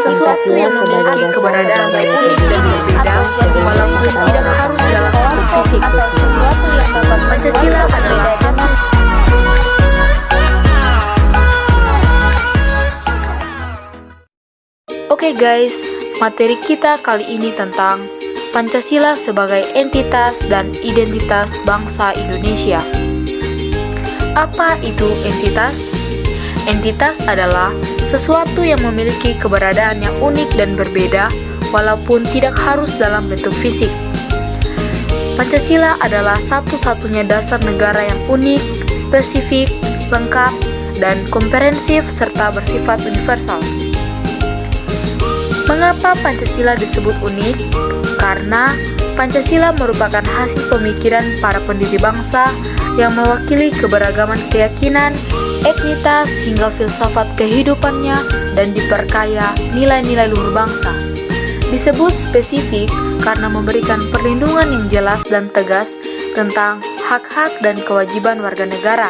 Sesuatu yang memiliki keberadaan yang unik dan berbeda, walaupun tidak harus dalam bentuk fisik. Pancasila adalah satu. Oke guys, materi kita kali ini tentang Pancasila sebagai entitas dan identitas bangsa Indonesia. Apa itu entitas? Entitas adalah sesuatu yang memiliki keberadaan yang unik dan berbeda, walaupun tidak harus dalam bentuk fisik. Pancasila adalah satu-satunya dasar negara yang unik, spesifik, lengkap, dan komprehensif serta bersifat universal. Mengapa Pancasila disebut unik? Karena Pancasila merupakan hasil pemikiran para pendiri bangsa yang mewakili keberagaman keyakinan, etnitas, hingga filsafat kehidupannya dan diperkaya nilai-nilai luhur bangsa. Disebut spesifik karena memberikan perlindungan yang jelas dan tegas tentang hak-hak dan kewajiban warga negara.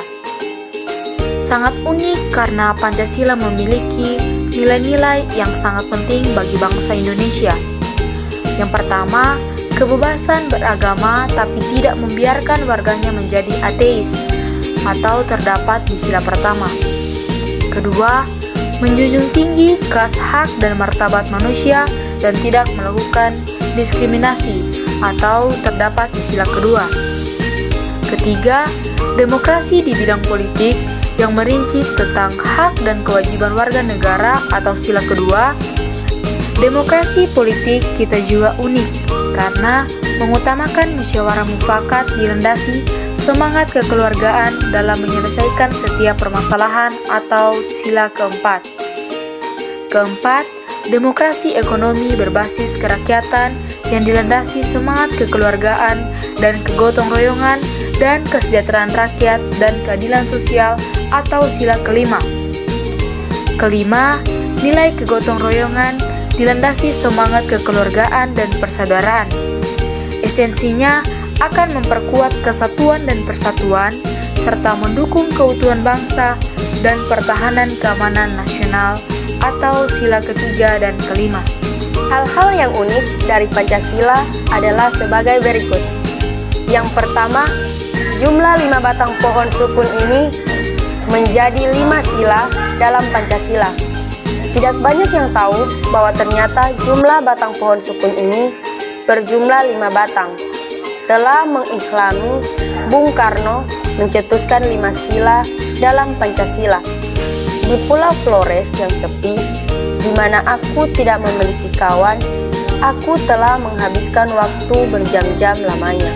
Sangat unik karena Pancasila memiliki nilai-nilai yang sangat penting bagi bangsa Indonesia. Yang pertama, kebebasan beragama tapi tidak membiarkan warganya menjadi ateis atau terdapat di sila pertama. Kedua, menjunjung tinggi kelas hak dan martabat manusia dan tidak melakukan diskriminasi atau terdapat di sila kedua. Ketiga, demokrasi di bidang politik yang merinci tentang hak dan kewajiban warga negara atau sila kedua. Demokrasi politik kita juga unik karena mengutamakan musyawarah mufakat dilandasi semangat kekeluargaan dalam menyelesaikan setiap permasalahan atau sila keempat. Keempat, demokrasi ekonomi berbasis kerakyatan yang dilandasi semangat kekeluargaan dan kegotong royongan dan kesejahteraan rakyat dan keadilan sosial atau sila kelima. Kelima, nilai kegotong royongan dilandasi semangat kekeluargaan dan persaudaraan. Esensinya akan memperkuat kesatuan dan persatuan, serta mendukung keutuhan bangsa dan pertahanan keamanan nasional atau sila ketiga dan kelima. Hal-hal yang unik dari Pancasila adalah sebagai berikut. Yang pertama, jumlah 5 batang pohon sukun ini menjadi 5 sila dalam Pancasila. Tidak banyak yang tahu bahwa ternyata jumlah batang pohon sukun ini berjumlah 5 batang. Telah mengiklami Bung Karno mencetuskan 5 sila dalam Pancasila. Di Pulau Flores yang sepi, di mana aku tidak memiliki kawan, aku telah menghabiskan waktu berjam-jam lamanya.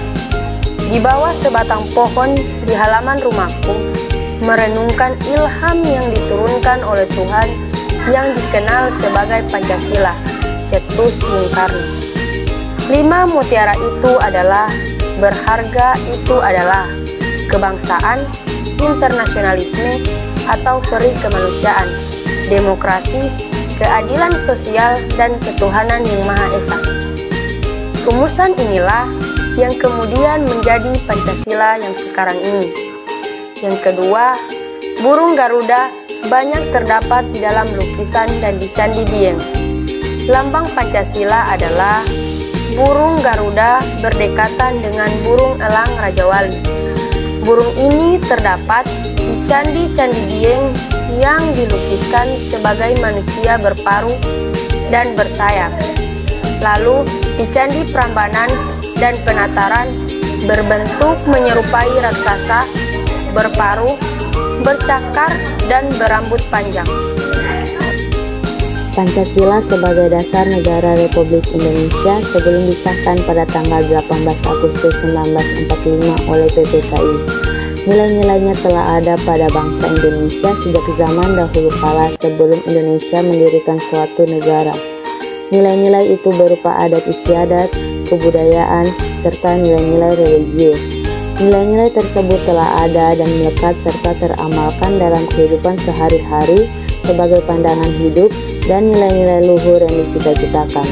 Di bawah sebatang pohon di halaman rumahku, merenungkan ilham yang diturunkan oleh Tuhan yang dikenal sebagai Pancasila, cetus Bung Karno. 5 mutiara itu adalah berharga, itu adalah kebangsaan, internasionalisme atau peri kemanusiaan, demokrasi, keadilan sosial, dan ketuhanan yang Maha Esa. Rumusan inilah yang kemudian menjadi Pancasila yang sekarang ini. Yang kedua, burung Garuda banyak terdapat di dalam lukisan dan di Candi Dieng. Lambang Pancasila adalah burung Garuda berdekatan dengan burung elang Raja Wali. Burung ini terdapat di Candi-Candi Dieng yang dilukiskan sebagai manusia berparuh dan bersayap. Lalu di Candi Prambanan dan Penataran berbentuk menyerupai raksasa, berparuh, bercakar, dan berambut panjang. Pancasila sebagai dasar negara Republik Indonesia sebelum disahkan pada tanggal 18 Agustus 1945 oleh PPKI. Nilai-nilainya telah ada pada bangsa Indonesia sejak zaman dahulu kala sebelum Indonesia mendirikan suatu negara. Nilai-nilai itu berupa adat istiadat, kebudayaan, serta nilai-nilai religius. Nilai-nilai tersebut telah ada dan melekat serta teramalkan dalam kehidupan sehari-hari sebagai pandangan hidup dan nilai-nilai luhur yang dicita-citakan.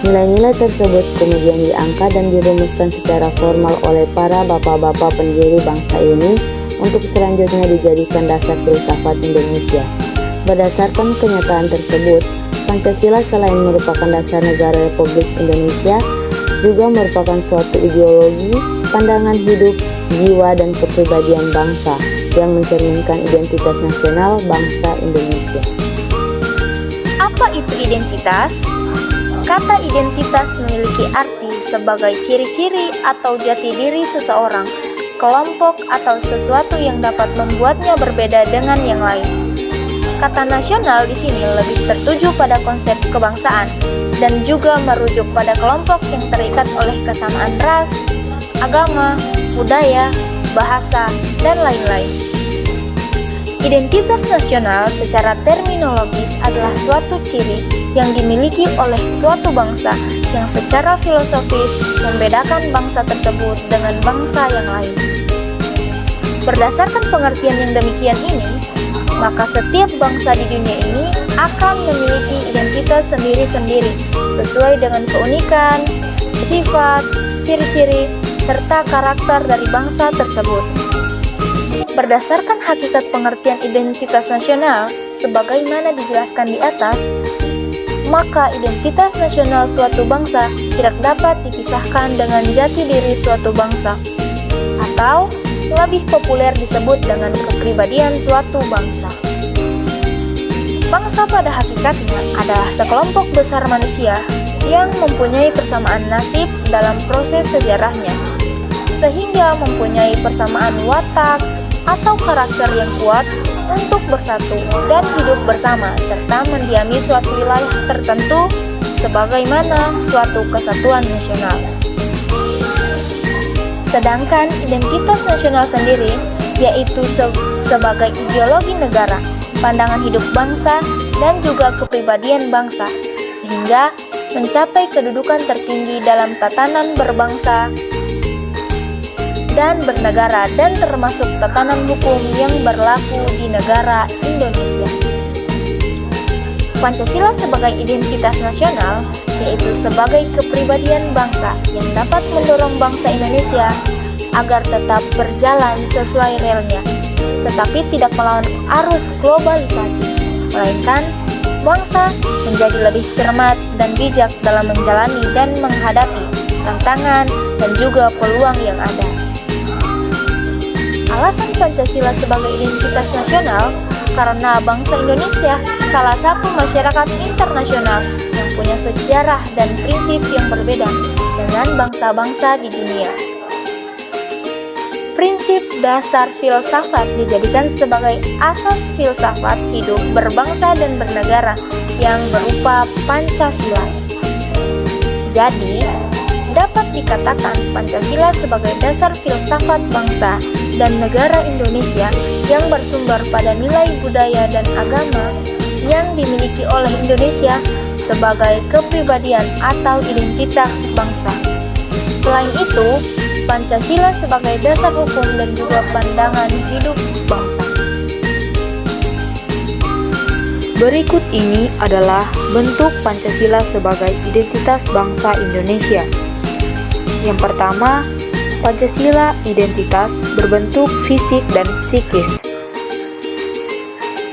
Nilai-nilai tersebut kemudian diangkat dan dirumuskan secara formal oleh para bapak-bapak pendiri bangsa ini untuk selanjutnya dijadikan dasar filsafat Indonesia. Berdasarkan kenyataan tersebut, Pancasila selain merupakan dasar negara Republik Indonesia, juga merupakan suatu ideologi, pandangan hidup, jiwa, dan kepribadian bangsa yang mencerminkan identitas nasional bangsa Indonesia. Apa itu identitas? Kata identitas memiliki arti sebagai ciri-ciri atau jati diri seseorang, kelompok, atau sesuatu yang dapat membuatnya berbeda dengan yang lain. Kata nasional di sini lebih tertuju pada konsep kebangsaan dan juga merujuk pada kelompok yang terikat oleh kesamaan ras, agama, budaya, bahasa, dan lain-lain. Identitas nasional secara terminologis adalah suatu ciri yang dimiliki oleh suatu bangsa yang secara filosofis membedakan bangsa tersebut dengan bangsa yang lain. Berdasarkan pengertian yang demikian ini, maka setiap bangsa di dunia ini akan memiliki identitas sendiri-sendiri sesuai dengan keunikan, sifat, ciri-ciri, serta karakter dari bangsa tersebut. Berdasarkan hakikat pengertian identitas nasional sebagaimana dijelaskan di atas, maka identitas nasional suatu bangsa tidak dapat dipisahkan dengan jati diri suatu bangsa, atau lebih populer disebut dengan kepribadian suatu bangsa. Bangsa pada hakikatnya adalah sekelompok besar manusia yang mempunyai persamaan nasib dalam proses sejarahnya, sehingga mempunyai persamaan watak atau karakter yang kuat untuk bersatu dan hidup bersama serta mendiami suatu wilayah tertentu sebagaimana suatu kesatuan nasional. Sedangkan identitas nasional sendiri yaitu sebagai ideologi negara, pandangan hidup bangsa, dan juga kepribadian bangsa, sehingga mencapai kedudukan tertinggi dalam tatanan berbangsa dan bernegara dan termasuk tatanan hukum yang berlaku di negara Indonesia. Pancasila sebagai identitas nasional yaitu sebagai kepribadian bangsa yang dapat mendorong bangsa Indonesia agar tetap berjalan sesuai relnya, tetapi tidak melawan arus globalisasi, melainkan bangsa menjadi lebih cermat dan bijak dalam menjalani dan menghadapi tantangan dan juga peluang yang ada. Alasan Pancasila sebagai identitas nasional karena bangsa Indonesia salah satu masyarakat internasional yang punya sejarah dan prinsip yang berbeda dengan bangsa-bangsa di dunia. Prinsip dasar filsafat dijadikan sebagai asas filsafat hidup berbangsa dan bernegara yang berupa Pancasila. Jadi, dapat dikatakan Pancasila sebagai dasar filsafat bangsa dan negara Indonesia yang bersumber pada nilai budaya dan agama yang dimiliki oleh Indonesia sebagai kepribadian atau identitas bangsa. Selain itu, Pancasila sebagai dasar hukum dan juga pandangan hidup bangsa. Berikut ini adalah bentuk Pancasila sebagai identitas bangsa Indonesia. Yang pertama, Pancasila identitas berbentuk fisik dan psikis.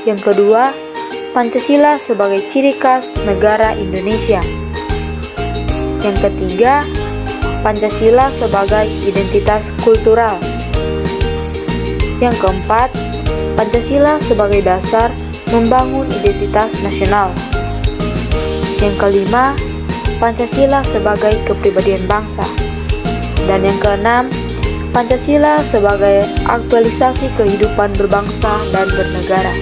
Yang kedua, Pancasila sebagai ciri khas negara Indonesia. Yang ketiga, Pancasila sebagai identitas kultural. Yang keempat, Pancasila sebagai dasar membangun identitas nasional. Yang kelima, Pancasila sebagai kepribadian bangsa. Dan yang keenam, Pancasila sebagai aktualisasi kehidupan berbangsa dan bernegara.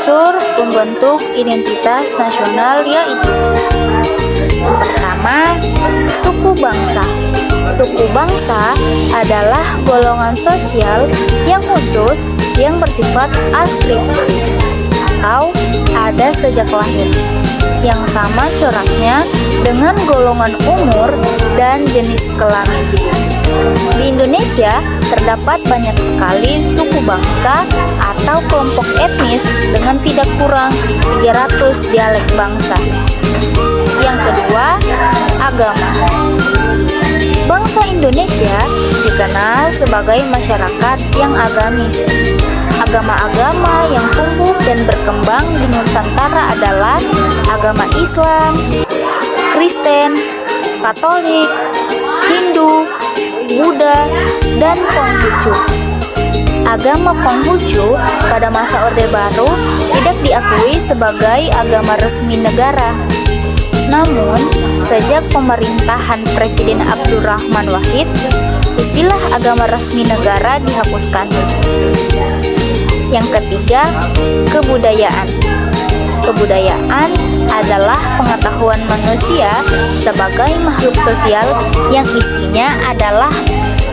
unsur pembentuk identitas nasional yaitu: yang pertama, suku bangsa. Suku bangsa adalah golongan sosial yang khusus yang bersifat askriptif atau ada sejak lahir, yang sama coraknya dengan golongan umur dan jenis kelamin. Di Indonesia terdapat banyak sekali suku bangsa atau kelompok etnis dengan tidak kurang 300 dialek bangsa. Yang kedua, agama. Bangsa Indonesia dikenal sebagai masyarakat yang agamis. Agama-agama yang tumbuh dan berkembang di Nusantara adalah agama Islam, Kristen, Katolik, Hindu, Buddha, dan Konghucu. Agama Konghucu pada masa Orde Baru tidak diakui sebagai agama resmi negara. Namun, sejak pemerintahan Presiden Abdurrahman Wahid, istilah agama resmi negara dihapuskan. Yang ketiga, kebudayaan. Kebudayaan adalah pengetahuan manusia sebagai makhluk sosial yang isinya adalah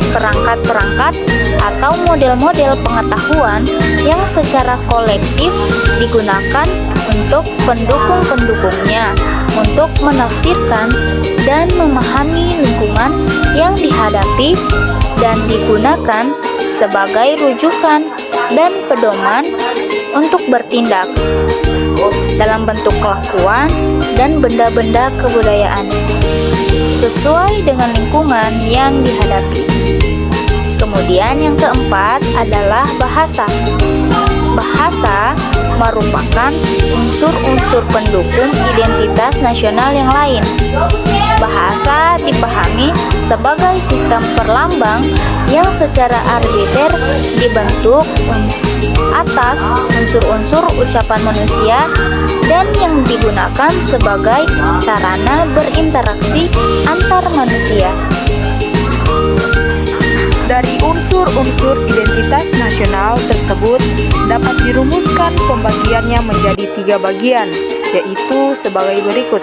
perangkat-perangkat atau model-model pengetahuan yang secara kolektif digunakan untuk pendukung-pendukungnya untuk menafsirkan dan memahami lingkungan yang dihadapi dan digunakan sebagai rujukan dan pedoman untuk bertindak dalam bentuk kelakuan dan benda-benda kebudayaan sesuai dengan lingkungan yang dihadapi. Kemudian yang keempat adalah bahasa. Bahasa merupakan unsur-unsur pendukung identitas nasional yang lain. Bahasa dipahami sebagai sistem perlambang yang secara arbiter dibentuk atas unsur-unsur ucapan manusia dan yang digunakan sebagai sarana berinteraksi antar manusia. Dari unsur-unsur identitas nasional tersebut dapat dirumuskan pembagiannya menjadi 3 bagian, yaitu sebagai berikut.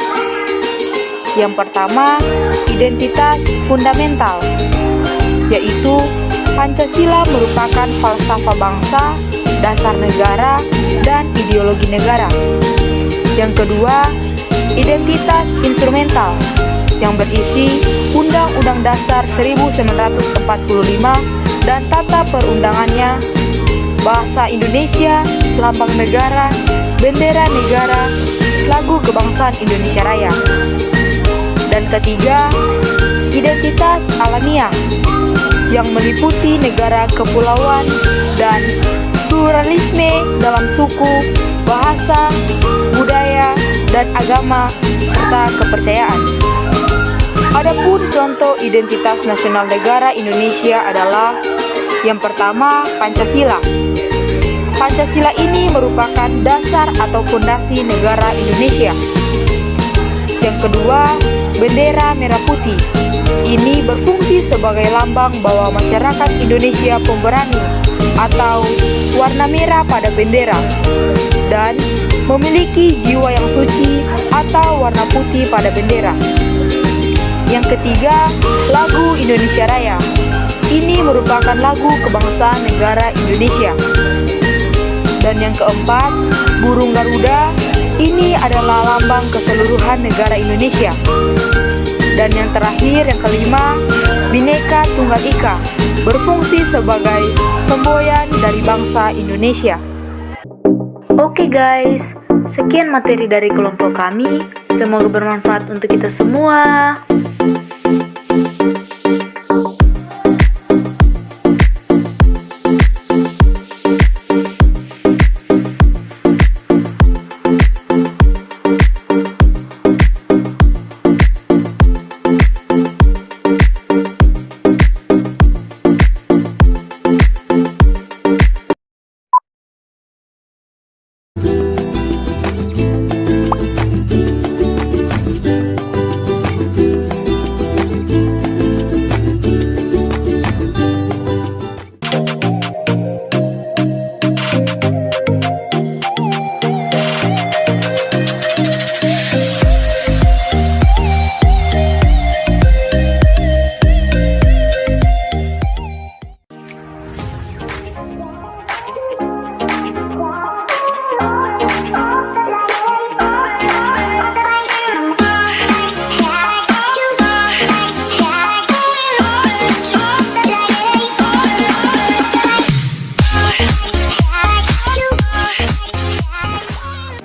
Yang pertama, identitas fundamental, yaitu Pancasila merupakan falsafah bangsa, dasar negara, dan ideologi negara. Yang kedua, identitas instrumental, yang berisi Undang-Undang Dasar 1945 dan tata perundangannya, bahasa Indonesia, lambang negara, bendera negara, lagu kebangsaan Indonesia Raya. Dan ketiga, identitas alamiah, yang meliputi negara kepulauan dan pluralisme dalam suku, bahasa, budaya, dan agama, serta kepercayaan. Adapun contoh identitas nasional negara Indonesia adalah yang pertama, Pancasila. Pancasila ini merupakan dasar atau fondasi negara Indonesia. Yang kedua, bendera merah putih. Ini berfungsi sebagai lambang bahwa masyarakat Indonesia pemberani atau warna merah pada bendera dan memiliki jiwa yang suci atau warna putih pada bendera. Yang ketiga, lagu Indonesia Raya. Ini merupakan lagu kebangsaan negara Indonesia. Dan yang keempat, burung Garuda. Ini adalah lambang keseluruhan negara Indonesia. Dan yang terakhir, yang kelima, Bhinneka Tunggal Ika, berfungsi sebagai semboyan dari bangsa Indonesia. Oke guys, sekian materi dari kelompok kami. Semoga bermanfaat untuk kita semua.